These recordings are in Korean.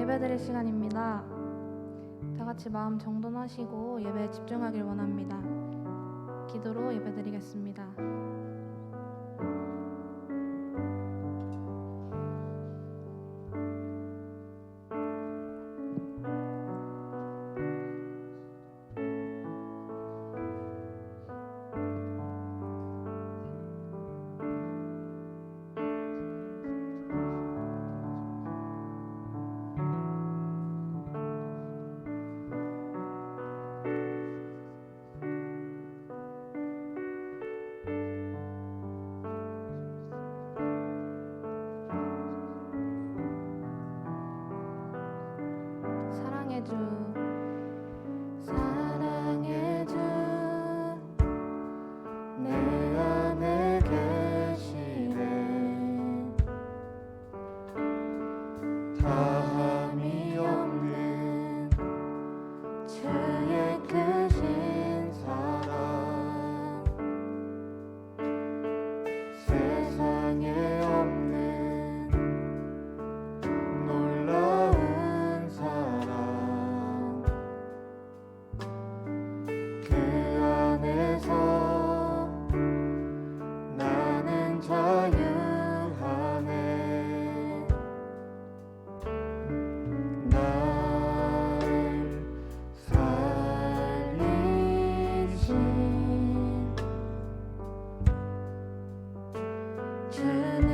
예배드릴 시간입니다. 다 같이 마음 정돈하시고 예배에 집중하길 원합니다. 기도로 예배드리겠습니다. 사랑의 주, 사랑의 주, 내 안에 계시네. 다함이 없는 주의 크신 사랑, 세상에 없는 놀라운 사랑, 그 안에서 나는 자유하네. 날 살리신 주는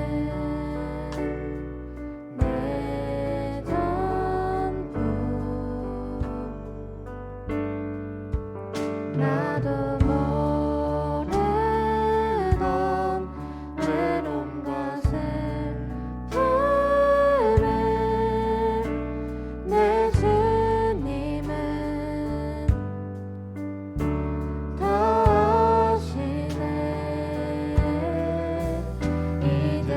내 전부. 나도 모르던 외로움과 슬픔을 내 주님은 다 아시네. 이제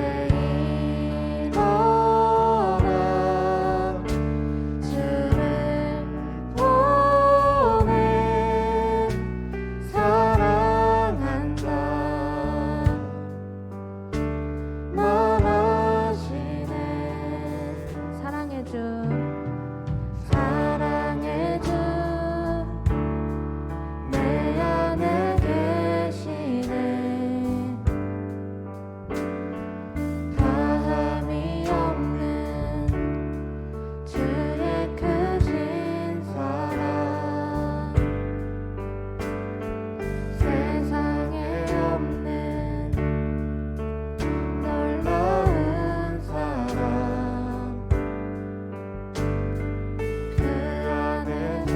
일어나 주를 보내 사랑한다 말하시네. 사랑의 주, 사랑의 주, 내 안에 계시네. 다함이 없는 주의 크신 사랑, 세상에 없는 놀라운 사랑, 그 안에서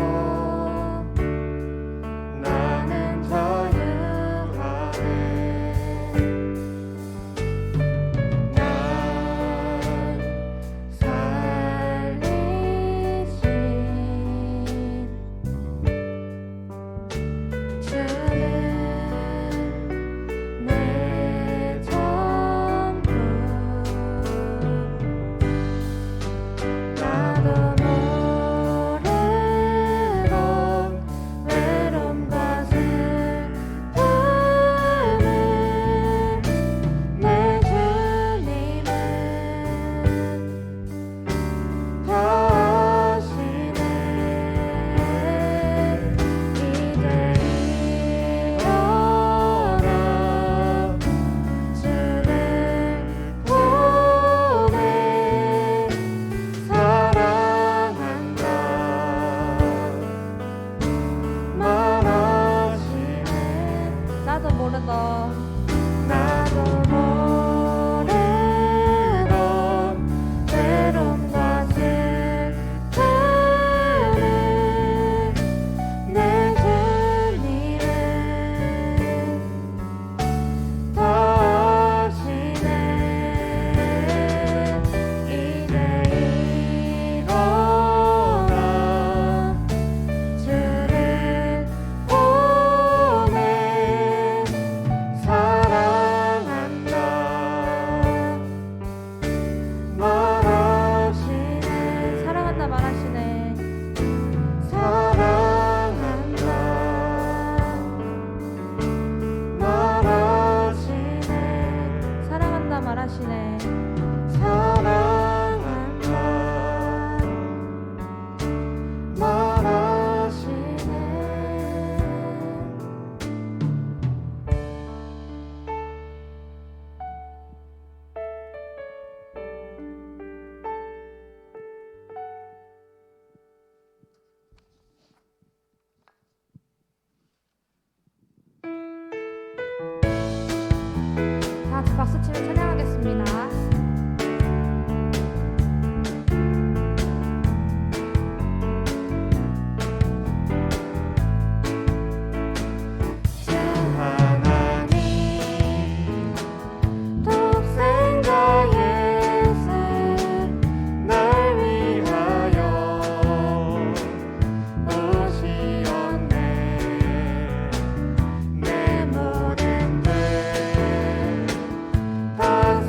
나는 자유하네. 날 살리신 주는 내 전부. 나도 모르던 외로움과 슬픔을 내 주님은 다 아시네. 이제 일어나 주를 보내 사랑한다 말하시네. 나도 모르던 외로움과 슬픔을 내 주님은 다 아시네. 이제 일어나 주를 보내 사랑한다 말하시네. 사랑한다 말하시네. 사랑한다 말하시네. 사랑한다 말하시네. 사랑한다 박수치며 찬양하겠습니다. 다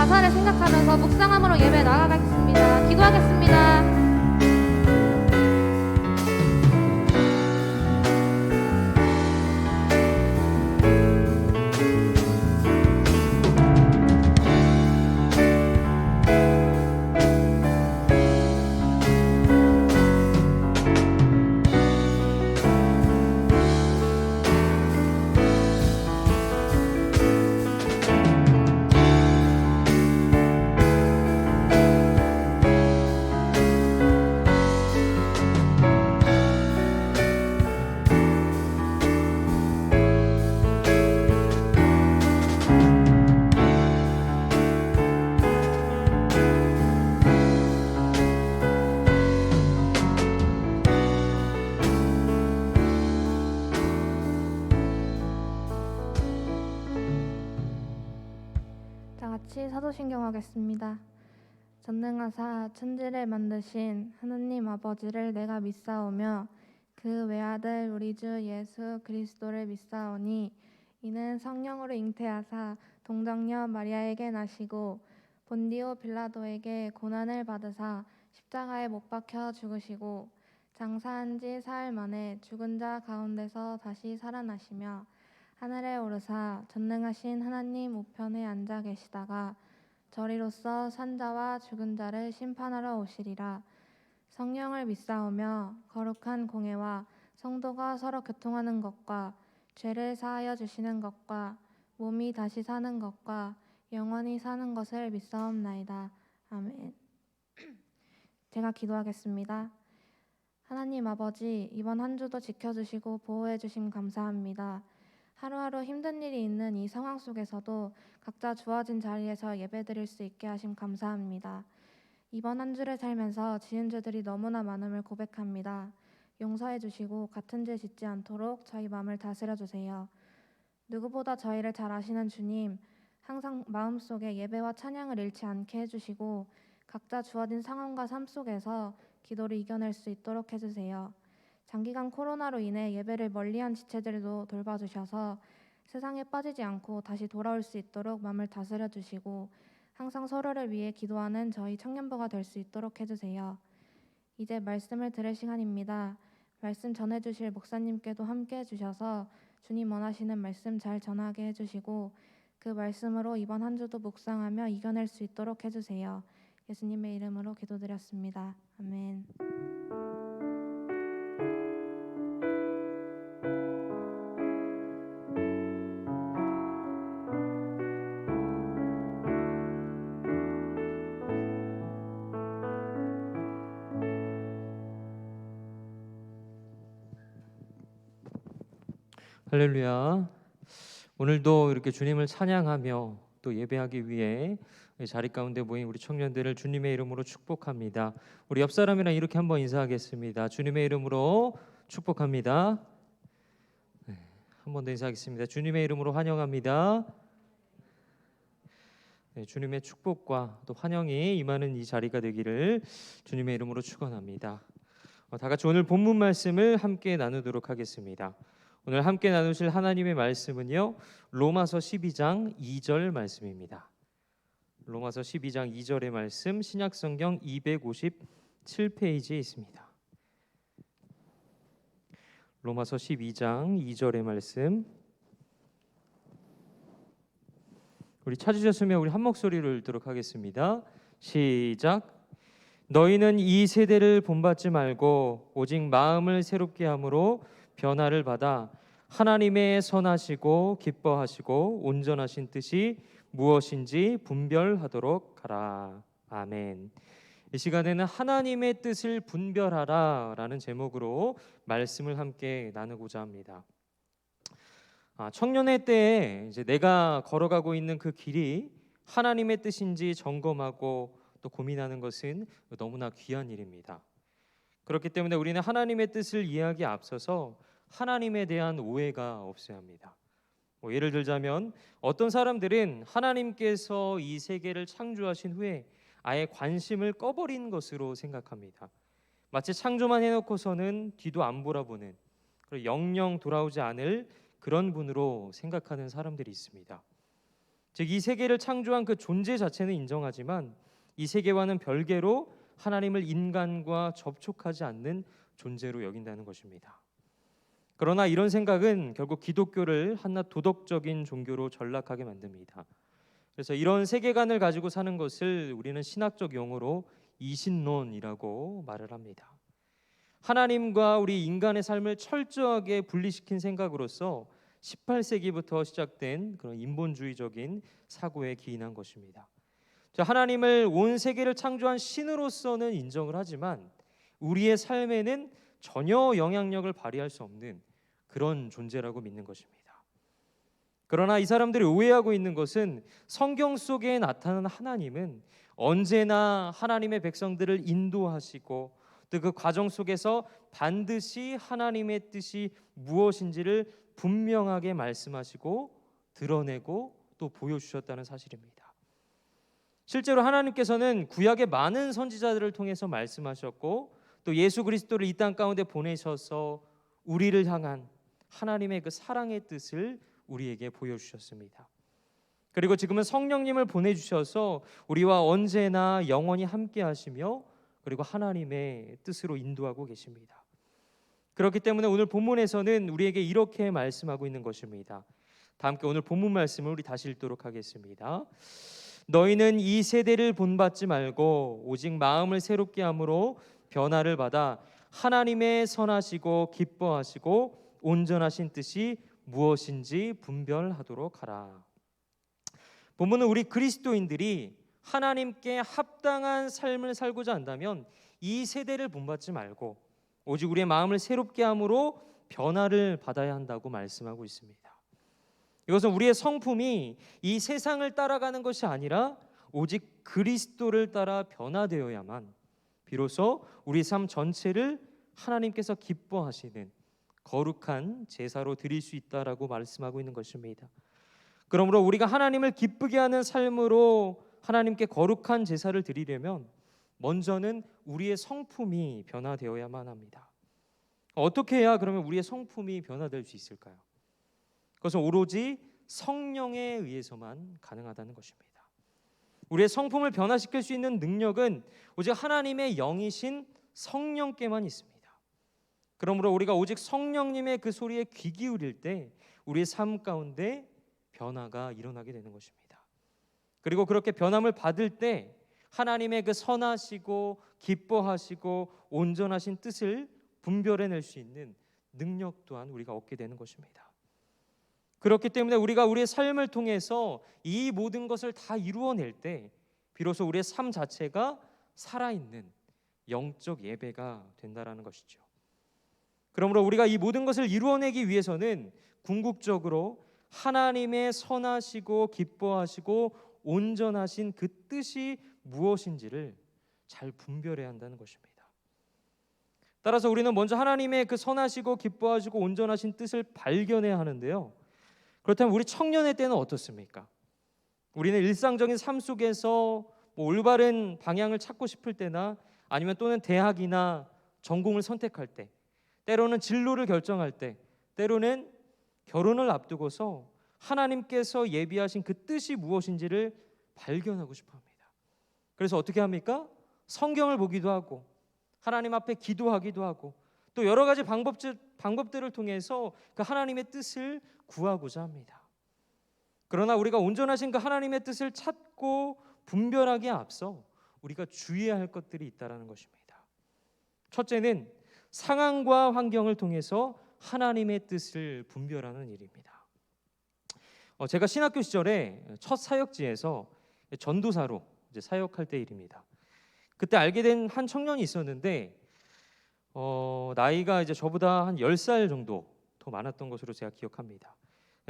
가사를 생각하면서 묵상함으로 예배 나아가겠습니다. 기도하겠습니다. 다 같이 사도신경 하겠습니다. 전능하사 천지를 만드신 하느님 아버지를 내가 믿사오며 그 외아들 우리 주 예수 그리스도를 믿사오니 이는 성령으로 잉태하사 동정녀 마리아에게 나시고 본디오 빌라도에게 고난을 받으사 십자가에 못 박혀 죽으시고 장사한 지 사흘 만에 죽은 자 가운데서 다시 살아나시며 하늘에 오르사 전능하신 하나님 우편에 앉아 계시다가 저리로서 산자와 죽은 자를 심판하러 오시리라. 성령을 믿사오며 거룩한 공회와 성도가 서로 교통하는 것과 죄를 사하여 주시는 것과 몸이 다시 사는 것과 영원히 사는 것을 믿사옵나이다. 아멘. 제가 기도하겠습니다. 하나님 아버지, 이번 한 주도 지켜주시고 보호해 주심 감사합니다. 하루하루 힘든 일이 있는 이 상황 속에서도 각자 주어진 자리에서 예배드릴 수 있게 하심 감사합니다. 이번 한 주를 살면서 지은 죄들이 너무나 많음을 고백합니다. 용서해 주시고 같은 죄 짓지 않도록 저희 마음을 다스려 주세요. 누구보다 저희를 잘 아시는 주님, 항상 마음속에 예배와 찬양을 잃지 않게 해주시고 각자 주어진 상황과 삶 속에서 기도를 이겨낼 수 있도록 해주세요. 장기간 코로나로 인해 예배를 멀리한 지체들도 돌봐주셔서 세상에 빠지지 않고 다시 돌아올 수 있도록 마음을 다스려 주시고 항상 서로를 위해 기도하는 저희 청년부가 될 수 있도록 해주세요. 이제 말씀을 들을 시간입니다. 말씀 전해주실 목사님께도 함께 해주셔서 주님 원하시는 말씀 잘 전하게 해주시고 그 말씀으로 이번 한 주도 묵상하며 이겨낼 수 있도록 해주세요. 예수님의 이름으로 기도드렸습니다. 아멘. 할렐루야. 오늘도 이렇게 주님을 찬양하며 또 예배하기 위해 자리 가운데 모인 우리 청년들을 주님의 이름으로 축복합니다. 우리 옆 사람이랑 이렇게 한번 인사하겠습니다. 주님의 이름으로 축복합니다. 네, 한 번 더 인사하겠습니다. 주님의 이름으로 환영합니다. 네, 주님의 축복과 또 환영이 임하는 이 자리가 되기를 주님의 이름으로 축원합니다. 다 같이 오늘 본문 말씀을 함께 나누도록 하겠습니다. 오늘 함께 나누실 하나님의 말씀은요, 로마서 12장 2절 말씀입니다. 로마서 12장 2절의 말씀, 신약성경 257페이지에 있습니다. 로마서 12장 2절의 말씀, 우리 찾으셨으면 우리 한 목소리로 읽도록 하겠습니다. 시작. 너희는 이 세대를 본받지 말고 오직 마음을 새롭게 함으로 변화를 받아 하나님의 선하시고 기뻐하시고 온전하신 뜻이 무엇인지 분별하도록 하라. 아멘. 이 시간에는 하나님의 뜻을 분별하라 라는 제목으로 말씀을 함께 나누고자 합니다. 청년의 때에 이제 내가 걸어가고 있는 그 길이 하나님의 뜻인지 점검하고 또 고민하는 것은 너무나 귀한 일입니다. 그렇기 때문에 우리는 하나님의 뜻을 이해하기에 앞서서 하나님에 대한 오해가 없어야 합니다. 예를 들자면 어떤 사람들은 하나님께서 이 세계를 창조하신 후에 아예 관심을 꺼버린 것으로 생각합니다. 마치 창조만 해놓고서는 뒤도 안 돌아보는, 그리고 영영 돌아오지 않을 그런 분으로 생각하는 사람들이 있습니다. 즉 이 세계를 창조한 그 존재 자체는 인정하지만 이 세계와는 별개로 하나님을 인간과 접촉하지 않는 존재로 여긴다는 것입니다. 그러나 이런 생각은 결국 기독교를 한낱 도덕적인 종교로 전락하게 만듭니다. 그래서 이런 세계관을 가지고 사는 것을 우리는 신학적 용어로 이신론이라고 말을 합니다. 하나님과 우리 인간의 삶을 철저하게 분리시킨 생각으로서 18세기부터 시작된 그런 인본주의적인 사고에 기인한 것입니다. 하나님을 온 세계를 창조한 신으로서는 인정을 하지만 우리의 삶에는 전혀 영향력을 발휘할 수 없는 그런 존재라고 믿는 것입니다. 그러나 이 사람들이 오해하고 있는 것은 성경 속에 나타나는 하나님은 언제나 하나님의 백성들을 인도하시고 또 그 과정 속에서 반드시 하나님의 뜻이 무엇인지를 분명하게 말씀하시고 드러내고 또 보여주셨다는 사실입니다. 실제로 하나님께서는 구약의 많은 선지자들을 통해서 말씀하셨고 또 예수 그리스도를 이 땅 가운데 보내셔서 우리를 향한 하나님의 그 사랑의 뜻을 우리에게 보여주셨습니다. 그리고 지금은 성령님을 보내주셔서 우리와 언제나 영원히 함께 하시며 그리고 하나님의 뜻으로 인도하고 계십니다. 그렇기 때문에 오늘 본문에서는 우리에게 이렇게 말씀하고 있는 것입니다. 다 함께 오늘 본문 말씀을 우리 다시 읽도록 하겠습니다. 너희는 이 세대를 본받지 말고 오직 마음을 새롭게 함으로 변화를 받아 하나님의 선하시고 기뻐하시고 온전하신 뜻이 무엇인지 분별하도록 하라. 본문은 우리 그리스도인들이 하나님께 합당한 삶을 살고자 한다면 이 세대를 본받지 말고 오직 우리의 마음을 새롭게 함으로 변화를 받아야 한다고 말씀하고 있습니다. 이것은 우리의 성품이 이 세상을 따라가는 것이 아니라 오직 그리스도를 따라 변화되어야만 비로소 우리 삶 전체를 하나님께서 기뻐하시는 거룩한 제사로 드릴 수 있다라고 말씀하고 있는 것입니다. 그러므로 우리가 하나님을 기쁘게 하는 삶으로 하나님께 거룩한 제사를 드리려면 먼저는 우리의 성품이 변화되어야만 합니다. 어떻게 해야 그러면 우리의 성품이 변화될 수 있을까요? 그것은 오로지 성령에 의해서만 가능하다는 것입니다. 우리의 성품을 변화시킬 수 있는 능력은 오직 하나님의 영이신 성령께만 있습니다. 그러므로 우리가 오직 성령님의 그 소리에 귀 기울일 때 우리의 삶 가운데 변화가 일어나게 되는 것입니다. 그리고 그렇게 변함을 받을 때 하나님의 그 선하시고 기뻐하시고 온전하신 뜻을 분별해낼 수 있는 능력 또한 우리가 얻게 되는 것입니다. 그렇기 때문에 우리가 우리의 삶을 통해서 이 모든 것을 다 이루어낼 때 비로소 우리의 삶 자체가 살아있는 영적 예배가 된다라는 것이죠. 그러므로 우리가 이 모든 것을 이루어내기 위해서는 궁극적으로 하나님의 선하시고 기뻐하시고 온전하신 그 뜻이 무엇인지를 잘 분별해야 한다는 것입니다. 따라서 우리는 먼저 하나님의 그 선하시고 기뻐하시고 온전하신 뜻을 발견해야 하는데요. 그렇다면 우리 청년의 때는 어떻습니까? 우리는 일상적인 삶 속에서 올바른 방향을 찾고 싶을 때나 아니면 또는 대학이나 전공을 선택할 때, 때로는 진로를 결정할 때, 때로는 결혼을 앞두고서 하나님께서 예비하신 그 뜻이 무엇인지를 발견하고 싶어 합니다. 그래서 어떻게 합니까? 성경을 보기도 하고 하나님 앞에 기도하기도 하고 또 여러 가지 방법들을 통해서 그 하나님의 뜻을 구하고자 합니다. 그러나 우리가 온전하신 그 하나님의 뜻을 찾고 분별하기에 앞서 우리가 주의해야 할 것들이 있다는 것입니다. 첫째는 상황과 환경을 통해서 하나님의 뜻을 분별하는 일입니다. 제가 신학교 시절에 첫 사역지에서 전도사로 이제 사역할 때 일입니다. 그때 알게 된 한 청년이 있었는데 나이가 이제 저보다 한 10살 정도 더 많았던 것으로 제가 기억합니다.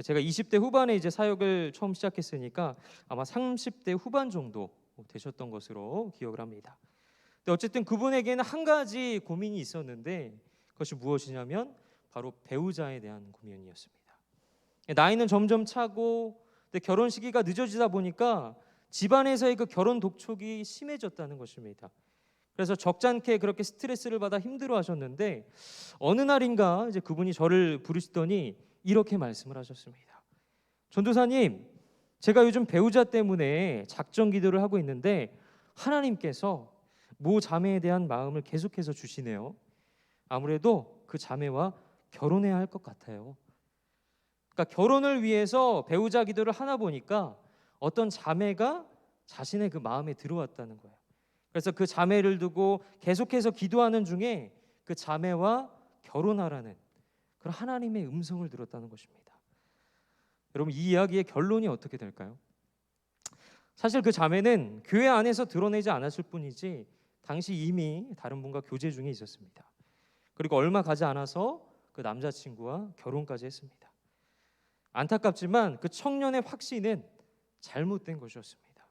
제가 20대 후반에 이제 사역을 처음 시작했으니까 아마 30대 후반 정도 되셨던 것으로 기억을 합니다. 근데 어쨌든 그분에게는 한 가지 고민이 있었는데 그것이 무엇이냐면 바로 배우자에 대한 고민이었습니다. 나이는 점점 차고 근데 결혼 시기가 늦어지다 보니까 집안에서의 그 결혼 독촉이 심해졌다는 것입니다. 그래서 적잖게 그렇게 스트레스를 받아 힘들어하셨는데 어느 날인가 이제 그분이 저를 부르시더니 이렇게 말씀을 하셨습니다. 전도사님, 제가 요즘 배우자 때문에 작정 기도를 하고 있는데 하나님께서 모 자매에 대한 마음을 계속해서 주시네요. 아무래도 그 자매와 결혼해야 할 것 같아요. 그러니까 결혼을 위해서 배우자 기도를 하나 보니까 어떤 자매가 자신의 그 마음에 들어왔다는 거예요. 그래서 그 자매를 두고 계속해서 기도하는 중에 그 자매와 결혼하라는 그런 하나님의 음성을 들었다는 것입니다. 여러분, 이 이야기의 결론이 어떻게 될까요? 사실 그 자매는 교회 안에서 드러내지 않았을 뿐이지 당시 이미 다른 분과 교제 중에 있었습니다. 그리고 얼마 가지 않아서 그 남자친구와 결혼까지 했습니다. 안타깝지만 그 청년의 확신은 잘못된 것이었습니다.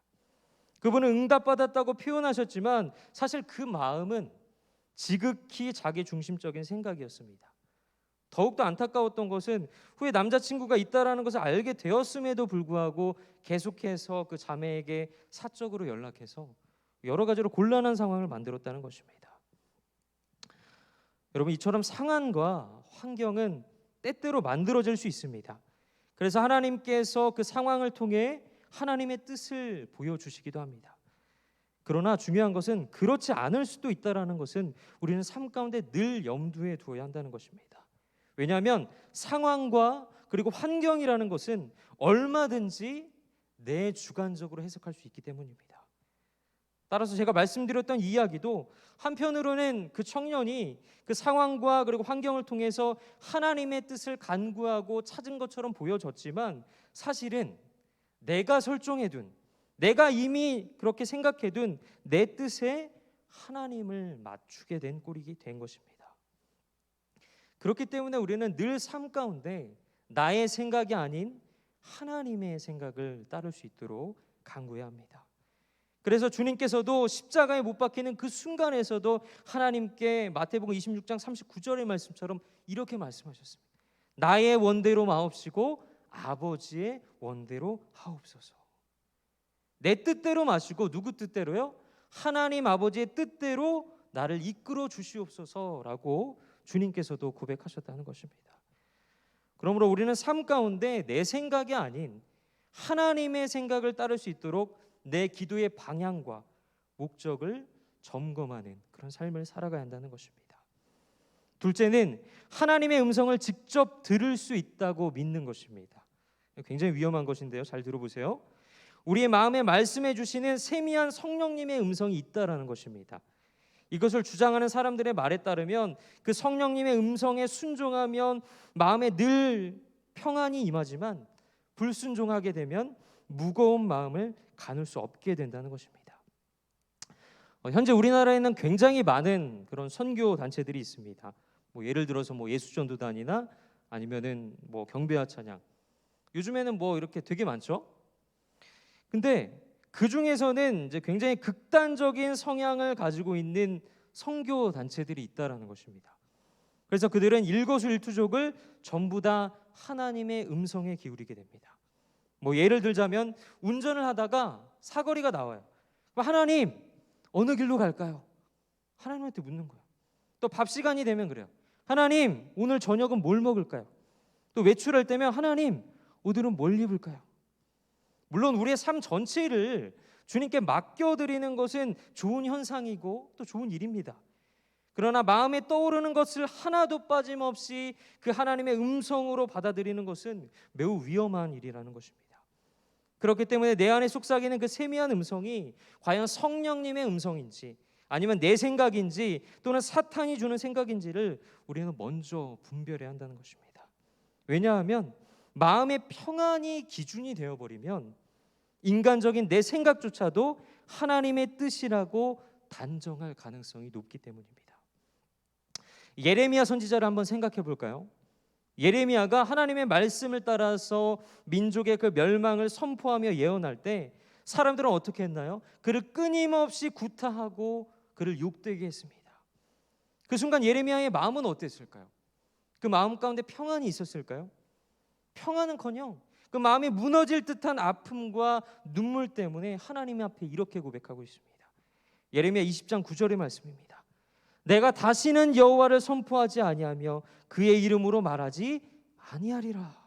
그분은 응답받았다고 표현하셨지만 사실 그 마음은 지극히 자기 중심적인 생각이었습니다. 더욱더 안타까웠던 것은 후에 남자친구가 있다라는 것을 알게 되었음에도 불구하고 계속해서 그 자매에게 사적으로 연락해서 여러 가지로 곤란한 상황을 만들었다는 것입니다. 여러분, 이처럼 상황과 환경은 때때로 만들어질 수 있습니다. 그래서 하나님께서 그 상황을 통해 하나님의 뜻을 보여주시기도 합니다. 그러나 중요한 것은 그렇지 않을 수도 있다라는 것은 우리는 삶 가운데 늘 염두에 두어야 한다는 것입니다. 왜냐하면 상황과 그리고 환경이라는 것은 얼마든지 내 주관적으로 해석할 수 있기 때문입니다. 따라서 제가 말씀드렸던 이야기도 한편으로는 그 청년이 그 상황과 그리고 환경을 통해서 하나님의 뜻을 간구하고 찾은 것처럼 보여졌지만 사실은 내가 설정해둔, 내가 이미 그렇게 생각해둔 내 뜻에 하나님을 맞추게 된 꼴이 된 것입니다. 그렇기 때문에 우리는 늘 삶 가운데 나의 생각이 아닌 하나님의 생각을 따를 수 있도록 간구해야 합니다. 그래서 주님께서도 십자가에 못 박히는 그 순간에서도 하나님께 마태복음 26장 39절의 말씀처럼 이렇게 말씀하셨습니다. 나의 원대로 마옵시고 아버지의 원대로 하옵소서. 내 뜻대로 마시고 누구 뜻대로요? 하나님 아버지의 뜻대로 나를 이끌어 주시옵소서라고 주님께서도 고백하셨다는 것입니다. 그러므로 우리는 삶 가운데 내 생각이 아닌 하나님의 생각을 따를 수 있도록 내 기도의 방향과 목적을 점검하는 그런 삶을 살아가야 한다는 것입니다. 둘째는 하나님의 음성을 직접 들을 수 있다고 믿는 것입니다. 굉장히 위험한 것인데요. 잘 들어보세요. 우리의 마음에 말씀해 주시는 세미한 성령님의 음성이 있다라는 것입니다. 이것을 주장하는 사람들의 말에 따르면 그 성령님의 음성에 순종하면 마음에 늘 평안이 임하지만 불순종하게 되면 무거운 마음을 가눌 수 없게 된다는 것입니다. 현재 우리나라에는 굉장히 많은 그런 선교 단체들이 있습니다. 예를 들어서 예수전도단이나 아니면은 경배와 찬양. 요즘에는 이렇게 되게 많죠. 근데 그 중에서는 이제 굉장히 극단적인 성향을 가지고 있는 선교 단체들이 있다라는 것입니다. 그래서 그들은 일거수일투족을 전부 다 하나님의 음성에 기울이게 됩니다. 예를 들자면 운전을 하다가 사거리가 나와요. 하나님, 어느 길로 갈까요? 하나님한테 묻는 거예요. 또 밥 시간이 되면 그래요. 하나님, 오늘 저녁은 뭘 먹을까요? 또 외출할 때면 하나님, 오늘은 뭘 입을까요? 물론 우리의 삶 전체를 주님께 맡겨드리는 것은 좋은 현상이고 또 좋은 일입니다. 그러나 마음에 떠오르는 것을 하나도 빠짐없이 그 하나님의 음성으로 받아들이는 것은 매우 위험한 일이라는 것입니다. 그렇기 때문에 내 안에 속삭이는 그 세미한 음성이 과연 성령님의 음성인지 아니면 내 생각인지 또는 사탄이 주는 생각인지를 우리는 먼저 분별해야 한다는 것입니다. 왜냐하면 마음의 평안이 기준이 되어버리면 인간적인 내 생각조차도 하나님의 뜻이라고 단정할 가능성이 높기 때문입니다. 예레미야 선지자를 한번 생각해 볼까요? 예레미야가 하나님의 말씀을 따라서 민족의 그 멸망을 선포하며 예언할 때 사람들은 어떻게 했나요? 그를 끊임없이 구타하고 그를 욕되게 했습니다. 그 순간 예레미야의 마음은 어땠을까요? 그 마음 가운데 평안이 있었을까요? 평안은커녕 그 마음이 무너질 듯한 아픔과 눈물 때문에 하나님 앞에 이렇게 고백하고 있습니다. 예레미야 20장 9절의 말씀입니다. 내가 다시는 여호와를 선포하지 아니하며 그의 이름으로 말하지 아니하리라.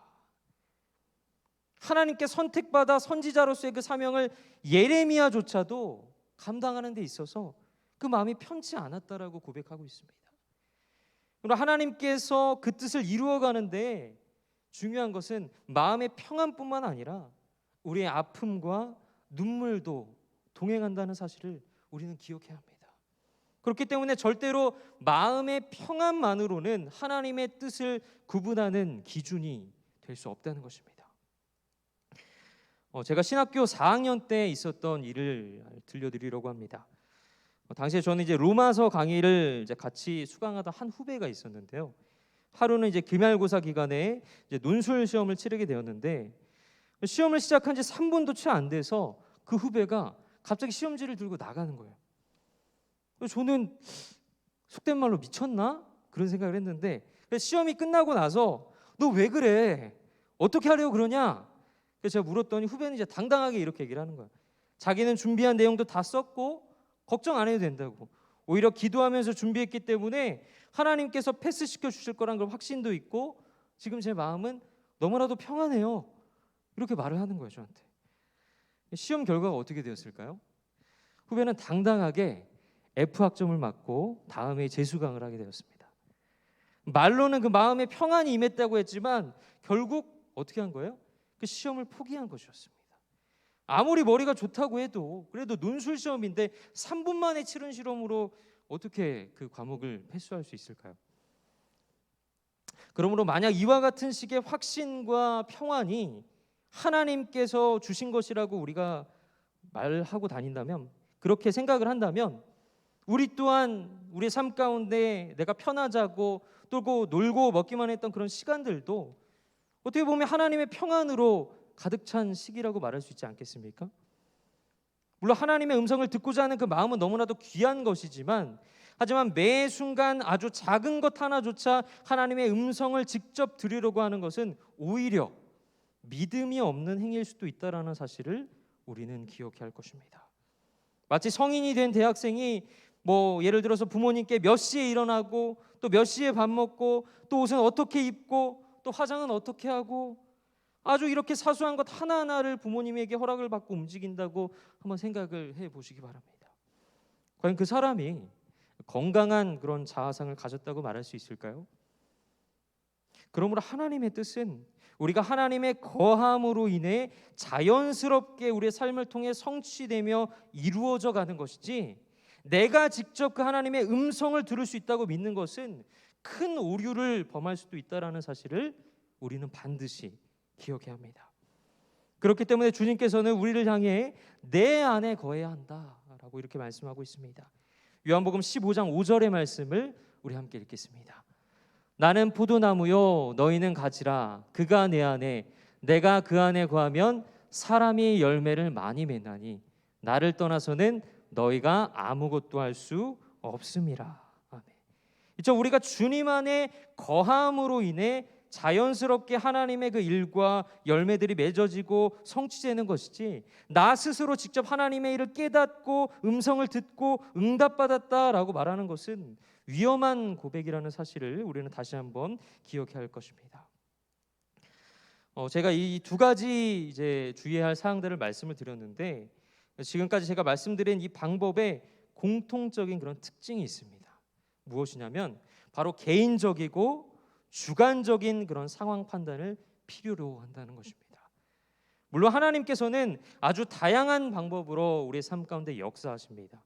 하나님께 선택받아 선지자로서의 그 사명을 예레미야조차도 감당하는 데 있어서 그 마음이 편치 않았다라고 고백하고 있습니다. 그러나 하나님께서 그 뜻을 이루어가는데 중요한 것은 마음의 평안뿐만 아니라 우리의 아픔과 눈물도 동행한다는 사실을 우리는 기억해야 합니다. 그렇기 때문에 절대로 마음의 평안만으로는 하나님의 뜻을 구분하는 기준이 될 수 없다는 것입니다. 제가 신학교 4학년 때 있었던 일을 들려드리려고 합니다. 당시에 저는 이제 로마서 강의를 이제 같이 수강하던 한 후배가 있었는데요. 하루는 이제 기말고사 기간에 이제 논술 시험을 치르게 되었는데 시험을 시작한 지 3분도 채 안 돼서 그 후배가 갑자기 시험지를 들고 나가는 거예요. 저는 속된 말로 미쳤나? 그런 생각을 했는데 시험이 끝나고 나서 너 왜 그래? 어떻게 하려고 그러냐? 그래서 제가 물었더니 후배는 이제 당당하게 이렇게 얘기를 하는 거야. 자기는 준비한 내용도 다 썼고 걱정 안 해도 된다고. 오히려 기도하면서 준비했기 때문에 하나님께서 패스시켜 주실 거란 걸 확신도 있고 지금 제 마음은 너무나도 평안해요. 이렇게 말을 하는 거예요, 저한테. 시험 결과가 어떻게 되었을까요? 후배는 당당하게 F학점을 맞고 다음에 재수강을 하게 되었습니다. 말로는 그 마음에 평안이 임했다고 했지만 결국 어떻게 한 거예요? 그 시험을 포기한 것이었습니다. 아무리 머리가 좋다고 해도 그래도 논술 시험인데 3분 만에 치른 실험으로 어떻게 그 과목을 패스할 수 있을까요? 그러므로 만약 이와 같은 식의 확신과 평안이 하나님께서 주신 것이라고 우리가 말하고 다닌다면, 그렇게 생각을 한다면 우리 또한 우리의 삶 가운데 내가 편하자고 또 놀고 먹기만 했던 그런 시간들도 어떻게 보면 하나님의 평안으로 가득 찬 시기라고 말할 수 있지 않겠습니까? 물론 하나님의 음성을 듣고자 하는 그 마음은 너무나도 귀한 것이지만, 하지만 매 순간 아주 작은 것 하나조차 하나님의 음성을 직접 들으려고 하는 것은 오히려 믿음이 없는 행위일 수도 있다라는 사실을 우리는 기억해야 할 것입니다. 마치 성인이 된 대학생이 예를 들어서 부모님께 몇 시에 일어나고 또 몇 시에 밥 먹고 또 옷은 어떻게 입고 또 화장은 어떻게 하고 아주 이렇게 사소한 것 하나하나를 부모님에게 허락을 받고 움직인다고 한번 생각을 해보시기 바랍니다. 과연 그 사람이 건강한 그런 자아상을 가졌다고 말할 수 있을까요? 그러므로 하나님의 뜻은 우리가 하나님의 거함으로 인해 자연스럽게 우리의 삶을 통해 성취되며 이루어져 가는 것이지, 내가 직접 그 하나님의 음성을 들을 수 있다고 믿는 것은 큰 오류를 범할 수도 있다는 사실을 우리는 반드시 기억해야 합니다. 그렇기 때문에 주님께서는 우리를 향해 내 안에 거해야 한다라고 이렇게 말씀하고 있습니다. 요한복음 15장 5절의 말씀을 우리 함께 읽겠습니다. 나는 포도나무요 너희는 가지라. 그가 내 안에 내가 그 안에 거하면 사람이 열매를 많이 맺나니 나를 떠나서는 너희가 아무것도 할 수 없음이라. 아멘. 우리가 주님 안에 거함으로 인해 자연스럽게 하나님의 그 일과 열매들이 맺어지고 성취되는 것이지, 나 스스로 직접 하나님의 일을 깨닫고 음성을 듣고 응답받았다라고 말하는 것은 위험한 고백이라는 사실을 우리는 다시 한번 기억해야 할 것입니다. 제가 이 두 가지 이제 주의해야 할 사항들을 말씀을 드렸는데, 지금까지 제가 말씀드린 이 방법에 공통적인 그런 특징이 있습니다. 무엇이냐면 바로 개인적이고 주관적인 그런 상황 판단을 필요로 한다는 것입니다. 물론 하나님께서는 아주 다양한 방법으로 우리의 삶 가운데 역사하십니다.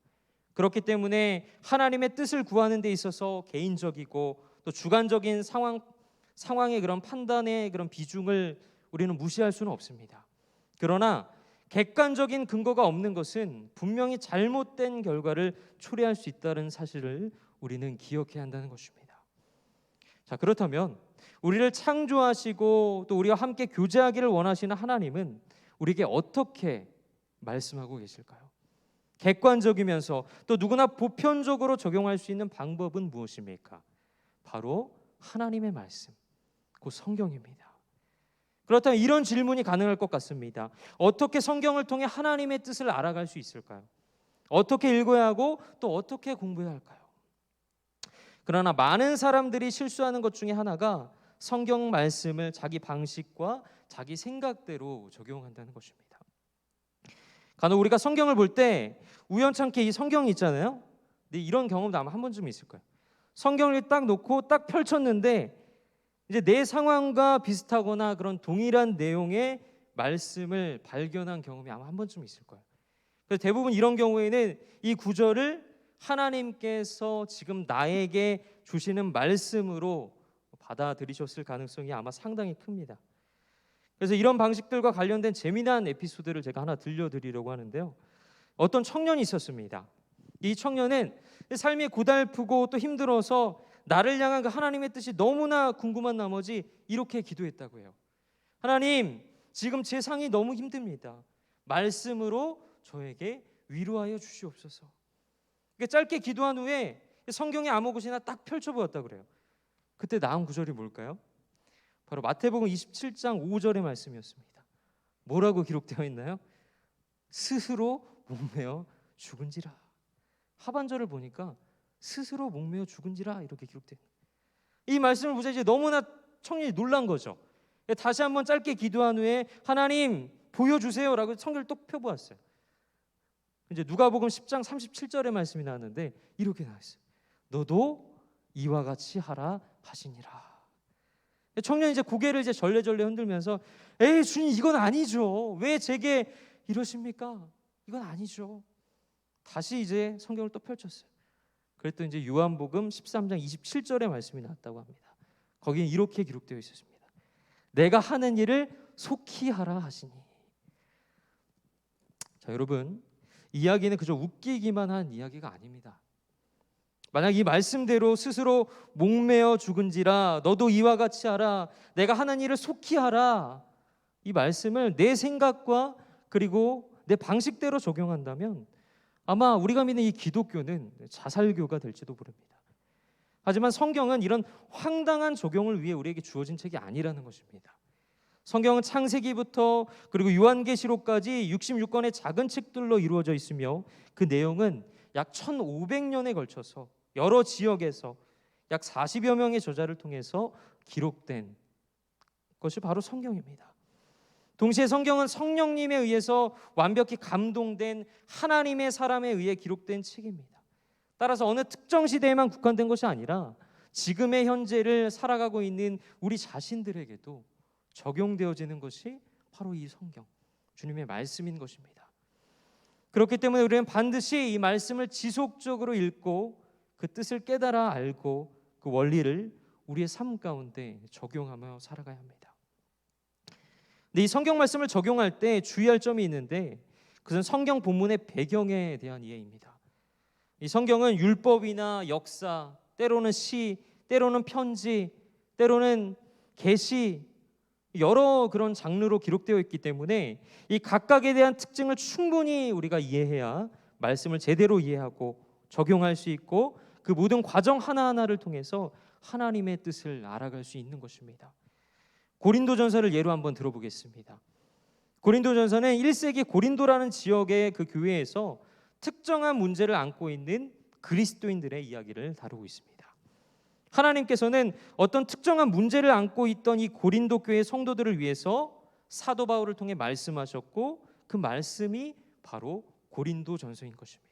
그렇기 때문에 하나님의 뜻을 구하는 데 있어서 개인적이고 또 주관적인 상황의 그런 판단의 그런 비중을 우리는 무시할 수는 없습니다. 그러나 객관적인 근거가 없는 것은 분명히 잘못된 결과를 초래할 수 있다는 사실을 우리는 기억해야 한다는 것입니다. 자, 그렇다면 우리를 창조하시고 또 우리와 함께 교제하기를 원하시는 하나님은 우리에게 어떻게 말씀하고 계실까요? 객관적이면서 또 누구나 보편적으로 적용할 수 있는 방법은 무엇입니까? 바로 하나님의 말씀, 그 성경입니다. 그렇다면 이런 질문이 가능할 것 같습니다. 어떻게 성경을 통해 하나님의 뜻을 알아갈 수 있을까요? 어떻게 읽어야 하고 또 어떻게 공부해야 할까요? 그러나 많은 사람들이 실수하는 것 중에 하나가 성경 말씀을 자기 방식과 자기 생각대로 적용한다는 것입니다. 간혹 우리가 성경을 볼 때 우연찮게 이 성경이 있잖아요. 근데 이런 경험도 아마 한 번쯤 있을 거예요. 성경을 딱 놓고 딱 펼쳤는데 이제 내 상황과 비슷하거나 그런 동일한 내용의 말씀을 발견한 경험이 아마 한 번쯤 있을 거예요. 그래서 대부분 이런 경우에는 이 구절을 하나님께서 지금 나에게 주시는 말씀으로 받아들이셨을 가능성이 아마 상당히 큽니다. 그래서 이런 방식들과 관련된 재미난 에피소드를 제가 하나 들려드리려고 하는데요. 어떤 청년이 있었습니다. 이 청년은 삶이 고달프고 또 힘들어서 나를 향한 그 하나님의 뜻이 너무나 궁금한 나머지 이렇게 기도했다고 해요. 하나님, 지금 제 상이 너무 힘듭니다. 말씀으로 저에게 위로하여 주시옵소서. 짧게 기도한 후에 성경의 아무 곳이나 딱 펼쳐보았다고 그래요. 그때 나온 구절이 뭘까요? 바로 마태복음 27장 5절의 말씀이었습니다. 뭐라고 기록되어 있나요? 스스로 목매어 죽은지라. 하반절을 보니까 스스로 목매어 죽은지라 이렇게 기록돼요. 이 말씀을 보자 이제 너무나 청년이 놀란 거죠. 다시 한번 짧게 기도한 후에 하나님 보여주세요라고 성경을 또 펴보았어요. 이제 누가복음 10장 37절의 말씀이 나왔는데 이렇게 나왔어요. 너도 이와 같이 하라 하시니라. 청년이 이제 고개를 이제 절레절레 흔들면서 에이 주님 이건 아니죠. 왜 제게 이러십니까? 이건 아니죠. 다시 이제 성경을 또 펼쳤어요. 그랬더니 이제 요한복음 13장 27절의 말씀이 나왔다고 합니다. 거기에 이렇게 기록되어 있었습니다. 내가 하는 일을 속히 하라 하시니. 자, 여러분, 이야기는 그저 웃기기만 한 이야기가 아닙니다. 만약 이 말씀대로 스스로 목매어 죽은지라 너도 이와 같이 하라, 내가 하는 일을 속히 하라, 이 말씀을 내 생각과 그리고 내 방식대로 적용한다면 아마 우리가 믿는 이 기독교는 자살교가 될지도 모릅니다. 하지만 성경은 이런 황당한 적용을 위해 우리에게 주어진 책이 아니라는 것입니다. 성경은 창세기부터 그리고 요한계시록까지 66권의 작은 책들로 이루어져 있으며 그 내용은 약 1500년에 걸쳐서 여러 지역에서 약 40여 명의 저자를 통해서 기록된 것이 바로 성경입니다. 동시에 성경은 성령님에 의해서 완벽히 감동된 하나님의 사람에 의해 기록된 책입니다. 따라서 어느 특정 시대에만 국한된 것이 아니라 지금의 현재를 살아가고 있는 우리 자신들에게도 적용되어지는 것이 바로 이 성경, 주님의 말씀인 것입니다. 그렇기 때문에 우리는 반드시 이 말씀을 지속적으로 읽고 그 뜻을 깨달아 알고 그 원리를 우리의 삶 가운데 적용하며 살아가야 합니다. 근데 이 성경 말씀을 적용할 때 주의할 점이 있는데 그것은 성경 본문의 배경에 대한 이해입니다. 이 성경은 율법이나 역사, 때로는 시, 때로는 편지, 때로는 계시, 여러 그런 장르로 기록되어 있기 때문에 이 각각에 대한 특징을 충분히 우리가 이해해야 말씀을 제대로 이해하고 적용할 수 있고 그 모든 과정 하나하나를 통해서 하나님의 뜻을 알아갈 수 있는 것입니다. 고린도전서를 예로 한번 들어보겠습니다. 고린도전서는 1세기 고린도라는 지역의 그 교회에서 특정한 문제를 안고 있는 그리스도인들의 이야기를 다루고 있습니다. 하나님께서는 어떤 특정한 문제를 안고 있던 이 고린도 교회 성도들을 위해서 사도 바울을 통해 말씀하셨고 그 말씀이 바로 고린도전서인 것입니다.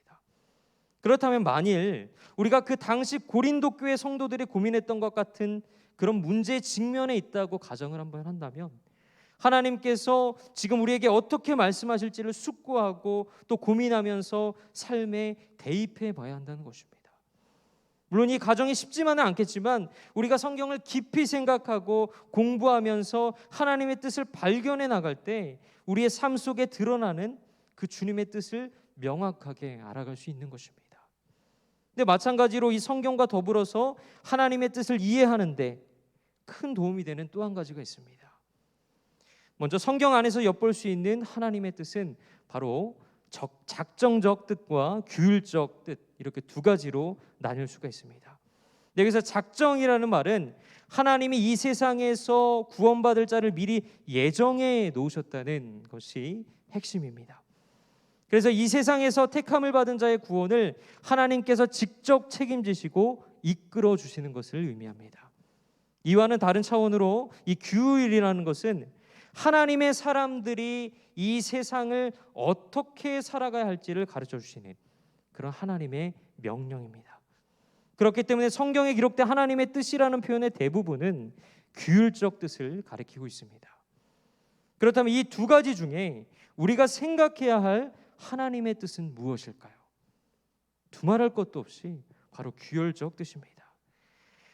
그렇다면 만일 우리가 그 당시 고린도 교회 성도들이 고민했던 것 같은 그런 문제 직면에 있다고 가정을 한번 한다면 하나님께서 지금 우리에게 어떻게 말씀하실지를 숙고하고 또 고민하면서 삶에 대입해 봐야 한다는 것입니다. 물론 이 과정이 쉽지만은 않겠지만 우리가 성경을 깊이 생각하고 공부하면서 하나님의 뜻을 발견해 나갈 때 우리의 삶 속에 드러나는 그 주님의 뜻을 명확하게 알아갈 수 있는 것입니다. 근데 마찬가지로 이 성경과 더불어서 하나님의 뜻을 이해하는데 큰 도움이 되는 또 한 가지가 있습니다. 먼저 성경 안에서 엿볼 수 있는 하나님의 뜻은 바로 작정적 뜻과 규율적 뜻, 이렇게 두 가지로 나뉠 수가 있습니다. 여기서 작정이라는 말은 하나님이 이 세상에서 구원받을 자를 미리 예정해 놓으셨다는 것이 핵심입니다. 그래서 이 세상에서 택함을 받은 자의 구원을 하나님께서 직접 책임지시고 이끌어 주시는 것을 의미합니다. 이와는 다른 차원으로 이 규율이라는 것은 하나님의 사람들이 이 세상을 어떻게 살아가야 할지를 가르쳐 주시는 그런 하나님의 명령입니다. 그렇기 때문에 성경에 기록된 하나님의 뜻이라는 표현의 대부분은 규율적 뜻을 가리키고 있습니다. 그렇다면 이 두 가지 중에 우리가 생각해야 할 하나님의 뜻은 무엇일까요? 두말할 것도 없이 바로 규율적 뜻입니다.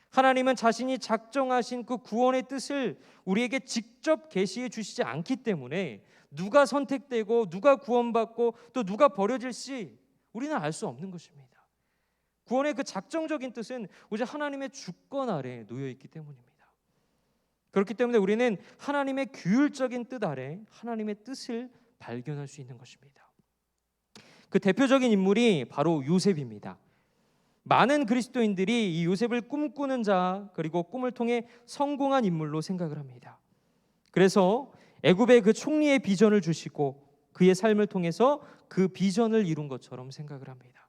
하나님은 자신이 작정하신 그 구원의 뜻을 우리에게 직접 계시해 주시지 않기 때문에 누가 선택되고 누가 구원받고 또 누가 버려질지 우리는 알 수 없는 것입니다. 구원의 그 작정적인 뜻은 오직 하나님의 주권 아래 놓여 있기 때문입니다. 그렇기 때문에 우리는 하나님의 규율적인 뜻 아래 하나님의 뜻을 발견할 수 있는 것입니다. 그 대표적인 인물이 바로 요셉입니다. 많은 그리스도인들이 이 요셉을 꿈꾸는 자 그리고 꿈을 통해 성공한 인물로 생각을 합니다. 그래서 애굽의 그 총리의 비전을 주시고 그의 삶을 통해서 그 비전을 이룬 것처럼 생각을 합니다.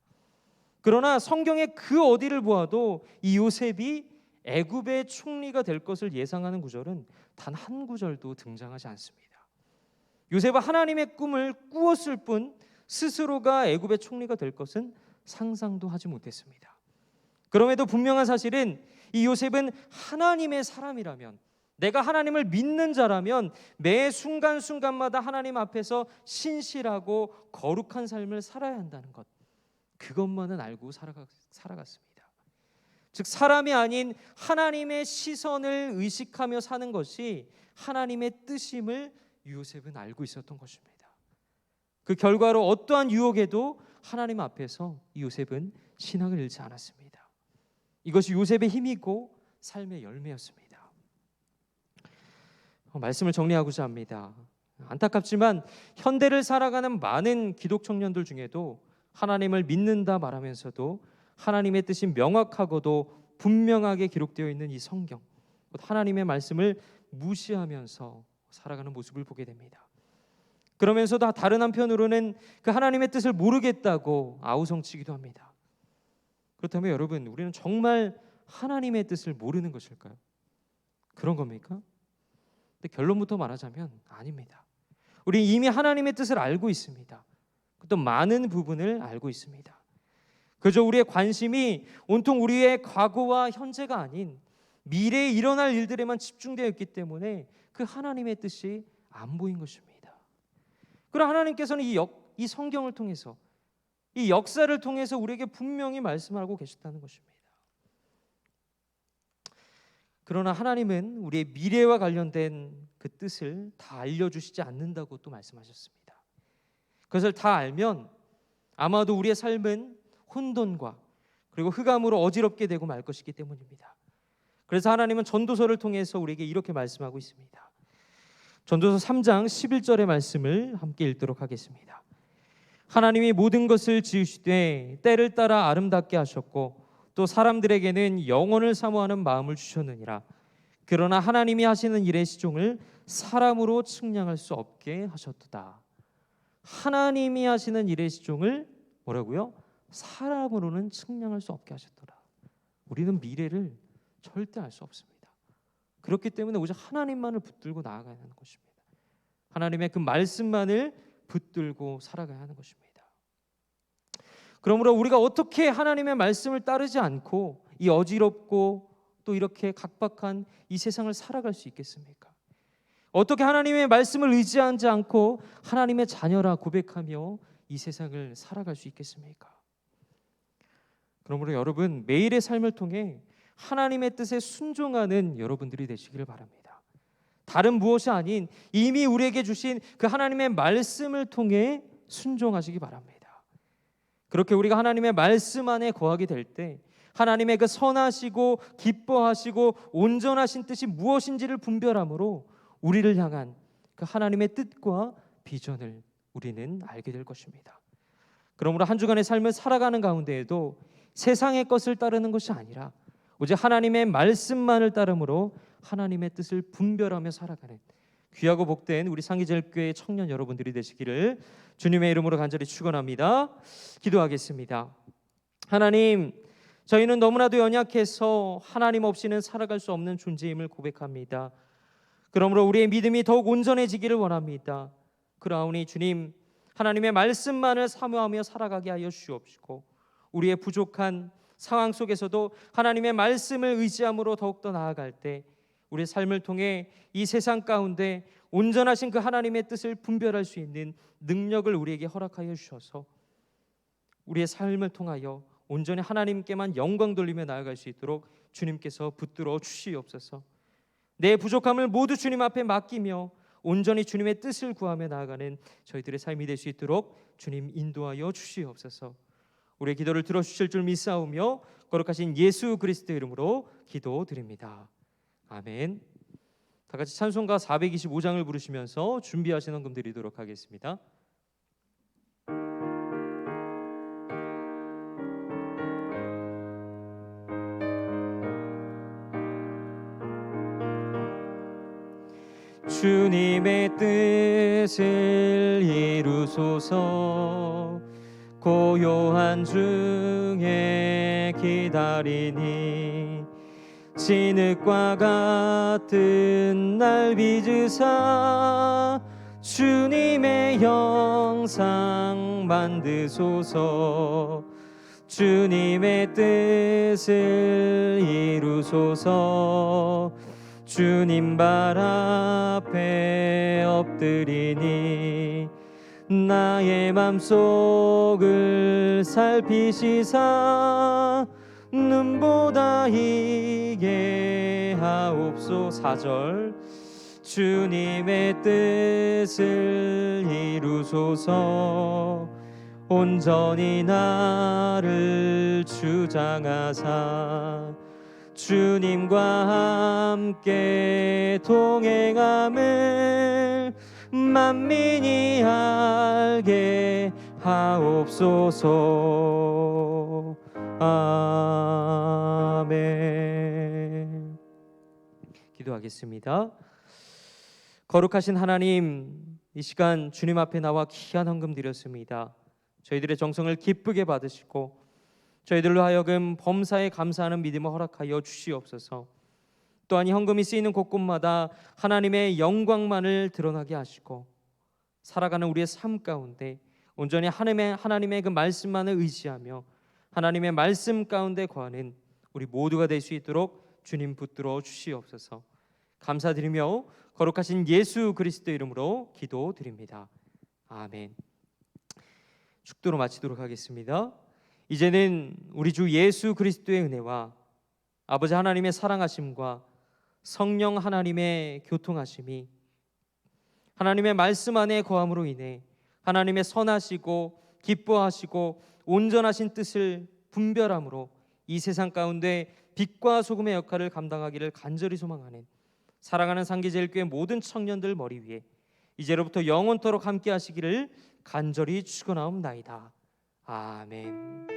그러나 성경의 그 어디를 보아도 이 요셉이 애굽의 총리가 될 것을 예상하는 구절은 단 한 구절도 등장하지 않습니다. 요셉은 하나님의 꿈을 꾸었을 뿐 스스로가 애굽의 총리가 될 것은 상상도 하지 못했습니다. 그럼에도 분명한 사실은 이 요셉은 하나님의 사람이라면, 내가 하나님을 믿는 자라면 매 순간순간마다 하나님 앞에서 신실하고 거룩한 삶을 살아야 한다는 것, 그것만은 알고 살아갔습니다. 즉 사람이 아닌 하나님의 시선을 의식하며 사는 것이 하나님의 뜻임을 요셉은 알고 있었던 것입니다. 그 결과로 어떠한 유혹에도 하나님 앞에서 요셉은 신앙을 잃지 않았습니다. 이것이 요셉의 힘이고 삶의 열매였습니다. 말씀을 정리하고자 합니다. 안타깝지만 현대를 살아가는 많은 기독 청년들 중에도 하나님을 믿는다 말하면서도 하나님의 뜻이 명확하고도 분명하게 기록되어 있는 이 성경, 하나님의 말씀을 무시하면서 살아가는 모습을 보게 됩니다. 그러면서도 다른 한편으로는 그 하나님의 뜻을 모르겠다고 아우성치기도 합니다. 그렇다면 여러분, 우리는 정말 하나님의 뜻을 모르는 것일까요? 그런 겁니까? 근데 결론부터 말하자면 아닙니다. 우리 이미 하나님의 뜻을 알고 있습니다. 또 많은 부분을 알고 있습니다. 그저 우리의 관심이 온통 우리의 과거와 현재가 아닌 미래에 일어날 일들에만 집중되어 있기 때문에 그 하나님의 뜻이 안 보인 것입니다. 그러나 하나님께서는 이 성경을 통해서, 이 역사를 통해서 우리에게 분명히 말씀하고 계셨다는 것입니다. 그러나 하나님은 우리의 미래와 관련된 그 뜻을 다 알려주시지 않는다고 또 말씀하셨습니다. 그것을 다 알면 아마도 우리의 삶은 혼돈과 그리고 흑암으로 어지럽게 되고 말 것이기 때문입니다. 그래서 하나님은 전도서를 통해서 우리에게 이렇게 말씀하고 있습니다. 전도서 3장 11절의 말씀을 함께 읽도록 하겠습니다. 하나님이 모든 것을 지으시되 때를 따라 아름답게 하셨고 또 사람들에게는 영원을 사모하는 마음을 주셨느니라. 그러나 하나님이 하시는 일의 시종을 사람으로 측량할 수 없게 하셨도다. 하나님이 하시는 일의 시종을 뭐라고요? 사람으로는 측량할 수 없게 하셨더라. 우리는 미래를 절대 알 수 없습니다. 그렇기 때문에 오직 하나님만을 붙들고 나아가야 하는 것입니다. 하나님의 그 말씀만을 붙들고 살아가야 하는 것입니다. 그러므로 우리가 어떻게 하나님의 말씀을 따르지 않고 이 어지럽고 또 이렇게 각박한 이 세상을 살아갈 수 있겠습니까? 어떻게 하나님의 말씀을 의지하지 않고 하나님의 자녀라 고백하며 이 세상을 살아갈 수 있겠습니까? 그러므로 여러분, 매일의 삶을 통해 하나님의 뜻에 순종하는 여러분들이 되시기를 바랍니다. 다른 무엇이 아닌 이미 우리에게 주신 그 하나님의 말씀을 통해 순종하시기 바랍니다. 그렇게 우리가 하나님의 말씀 안에 거하게 될 때 하나님의 그 선하시고 기뻐하시고 온전하신 뜻이 무엇인지를 분별함으로 우리를 향한 그 하나님의 뜻과 비전을 우리는 알게 될 것입니다. 그러므로 한 주간의 삶을 살아가는 가운데에도 세상의 것을 따르는 것이 아니라 오직 하나님의 말씀만을 따름으로 하나님의 뜻을 분별하며 살아가는 귀하고 복된 우리 상기제일교회 청년 여러분들이 되시기를 주님의 이름으로 간절히 축원합니다. 기도하겠습니다. 하나님, 저희는 너무나도 연약해서 하나님 없이는 살아갈 수 없는 존재임을 고백합니다. 그러므로 우리의 믿음이 더욱 온전해지기를 원합니다. 그러하오니 주님, 하나님의 말씀만을 사모하며 살아가게 하여 주옵시고 우리의 부족한 상황 속에서도 하나님의 말씀을 의지함으로 더욱더 나아갈 때 우리의 삶을 통해 이 세상 가운데 온전하신 그 하나님의 뜻을 분별할 수 있는 능력을 우리에게 허락하여 주셔서 우리의 삶을 통하여 온전히 하나님께만 영광 돌리며 나아갈 수 있도록 주님께서 붙들어 주시옵소서. 내 부족함을 모두 주님 앞에 맡기며 온전히 주님의 뜻을 구하며 나아가는 저희들의 삶이 될 수 있도록 주님 인도하여 주시옵소서. 우리의 기도를 들어주실 줄 믿사오며 거룩하신 예수 그리스도의 이름으로 기도드립니다. 아멘. 다 같이 찬송가 425장을 부르시면서 준비하시는 헌금 드리도록 하겠습니다. 주님의 뜻을 이루소서. 고요한 중에 기다리니 진흙과 같은 날 빚으사 주님의 형상 만드소서. 주님의 뜻을 이루소서. 주님 발 앞에 엎드리니 나의 맘속을 살피시사 눈보다 이게 하옵소서. 4절 주님의 뜻을 이루소서. 온전히 나를 주장하사 주님과 함께 동행함을 만민이 알게 하옵소서. 아멘. 기도하겠습니다. 거룩하신 하나님, 이 시간 주님 앞에 나와 귀한 헌금 드렸습니다. 저희들의 정성을 기쁘게 받으시고 저희들로 하여금 범사에 감사하는 믿음을 허락하여 주시옵소서. 또한 이 헌금이 쓰이는 곳곳마다 하나님의 영광만을 드러나게 하시고 살아가는 우리의 삶 가운데 온전히 하나님의 그 말씀만을 의지하며 하나님의 말씀 가운데 거하는 우리 모두가 될 수 있도록 주님 붙들어 주시옵소서. 감사드리며 거룩하신 예수 그리스도 이름으로 기도드립니다. 아멘. 축도로 마치도록 하겠습니다. 이제는 우리 주 예수 그리스도의 은혜와 아버지 하나님의 사랑하심과 성령 하나님의 교통하심이 하나님의 말씀 안에 거함으로 인해 하나님의 선하시고 기뻐하시고 온전하신 뜻을 분별함으로 이 세상 가운데 빛과 소금의 역할을 감당하기를 간절히 소망하는 사랑하는 상기제일교회 모든 청년들 머리 위에 이제로부터 영원토록 함께 하시기를 간절히 축원하옵나이다. 아멘.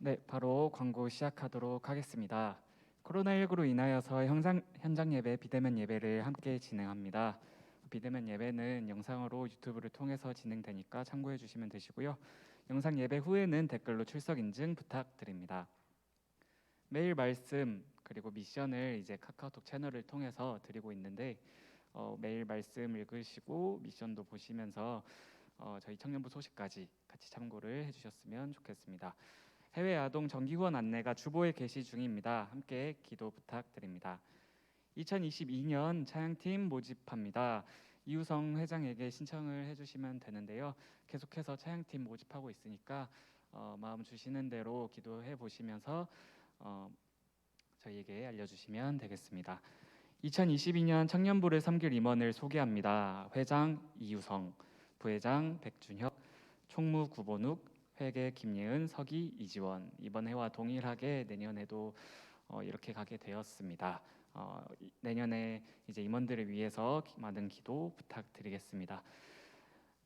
네, 바로 광고 시작하도록 하겠습니다. 코로나19로 인하여서 현장 예배, 비대면 예배를 함께 진행합니다. 비대면 예배는 영상으로 유튜브를 통해서 진행되니까 참고해 주시면 되시고요. 영상 예배 후에는 댓글로 출석 인증 부탁드립니다. 매일 말씀 그리고 미션을 이제 카카오톡 채널을 통해서 드리고 있는데 매일 말씀 읽으시고 미션도 보시면서 저희 청년부 소식까지 같이 참고를 해주셨으면 좋겠습니다. 해외 아동 정기 후원 안내가 주보에 게시 중입니다. 함께 기도 부탁드립니다. 2022년 차양팀 모집합니다. 이우성 회장에게 신청을 해주시면 되는데요. 계속해서 차양팀 모집하고 있으니까 마음 주시는 대로 기도해 보시면서 저희에게 알려주시면 되겠습니다. 2022년 청년부를 섬길 임원을 소개합니다. 회장 이우성, 부회장 백준혁, 총무 구본욱, 회계 김예은, 서기 이지원. 이번 해와 동일하게 내년에도 이렇게 가게 되었습니다. 내년에 이제 임원들을 위해서 많은 기도 부탁드리겠습니다.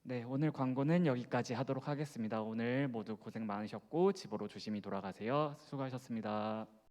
네, 오늘 광고는 여기까지 하도록 하겠습니다. 오늘 모두 고생 많으셨고 집으로 조심히 돌아가세요. 수고하셨습니다.